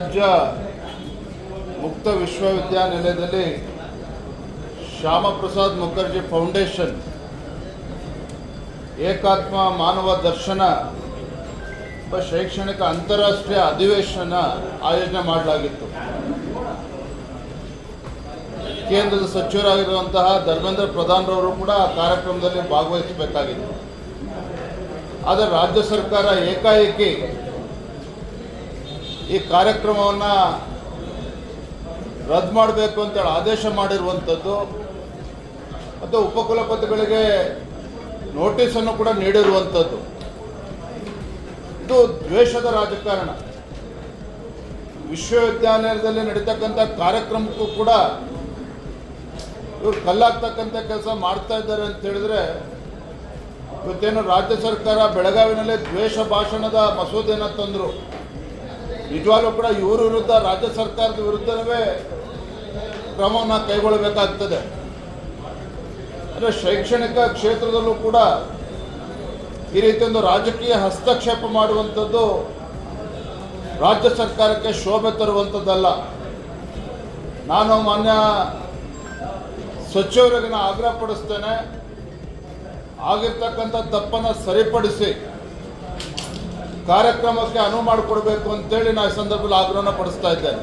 ರಾಜ್ಯ ಮುಕ್ತ ವಿಶ್ವವಿದ್ಯಾನಿಲಯದಲ್ಲಿ ಶ್ಯಾಮಪ್ರಸಾದ್ ಮುಖರ್ಜಿ ಫೌಂಡೇಶನ್ ಏಕಾತ್ಮ ಮಾನವ ದರ್ಶನ ಶೈಕ್ಷಣಿಕ ಅಂತಾರಾಷ್ಟ್ರೀಯ ಅಧಿವೇಶನ ಆಯೋಜನೆ ಮಾಡಲಾಗಿತ್ತು. ಕೇಂದ್ರದ ಸಚಿವರಾಗಿರುವಂತಹ ಧರ್ಮೇಂದ್ರ ಪ್ರಧಾನ್ರವರು ಕೂಡ ಆ ಕಾರ್ಯಕ್ರಮದಲ್ಲಿ ಭಾಗವಹಿಸಬೇಕಾಗಿತ್ತು. ಆದರೆ ರಾಜ್ಯ ಸರ್ಕಾರ ಏಕಾಏಕಿ ಈ ಕಾರ್ಯಕ್ರಮವನ್ನು ರದ್ದು ಮಾಡಬೇಕು ಅಂತೇಳಿ ಆದೇಶ ಮಾಡಿರುವಂಥದ್ದು ಮತ್ತು ಉಪಕುಲಪತಿಗಳಿಗೆ ನೋಟಿಸನ್ನು ಕೂಡ ನೀಡಿರುವಂಥದ್ದು ಇದು ದ್ವೇಷದ ರಾಜಕಾರಣ. ವಿಶ್ವವಿದ್ಯಾನಿಲಯದಲ್ಲಿ ನಡೀತಕ್ಕಂಥ ಕಾರ್ಯಕ್ರಮಕ್ಕೂ ಕೂಡ ಇವರು ಕಲ್ಲಾಗ್ತಕ್ಕಂಥ ಕೆಲಸ ಮಾಡ್ತಾ ಇದ್ದಾರೆ ಅಂತ ಹೇಳಿದ್ರೆ, ಇವತ್ತೇನು ರಾಜ್ಯ ಸರ್ಕಾರ ಬೆಳಗಾವಿನಲ್ಲಿ ದ್ವೇಷ ಭಾಷಣದ ಮಸೂದೆಯನ್ನು ತಂದರು, ನಿಜವಾಗ್ಲೂ ಕೂಡ ಇವರ ವಿರುದ್ಧ ರಾಜ್ಯ ಸರ್ಕಾರದ ವಿರುದ್ಧವೇ ಕ್ರಮವನ್ನು ಕೈಗೊಳ್ಳಬೇಕಾಗ್ತದೆ. ಅಂದರೆ ಶೈಕ್ಷಣಿಕ ಕ್ಷೇತ್ರದಲ್ಲೂ ಕೂಡ ಈ ರೀತಿ ಒಂದು ರಾಜಕೀಯ ಹಸ್ತಕ್ಷೇಪ ಮಾಡುವಂಥದ್ದು ರಾಜ್ಯ ಸರ್ಕಾರಕ್ಕೆ ಶೋಭೆ ತರುವಂಥದ್ದಲ್ಲ. ನಾನು ಮಾನ್ಯ ಸಚಿವರಿಗೆ ಆಗ್ರಹ ಪಡಿಸ್ತೇನೆ, ಆಗಿರ್ತಕ್ಕಂಥ ತಪ್ಪನ್ನು ಸರಿಪಡಿಸಿ ಕಾರ್ಯಕ್ರಮಕ್ಕೆ ಅನುವು ಮಾಡಿಕೊಡ್ಬೇಕು ಅಂತೇಳಿ ನಾನು ಈ ಸಂದರ್ಭದಲ್ಲಿ ಆಗ್ರಹನ ಪಡಿಸ್ತಾ ಇದ್ದೇನೆ.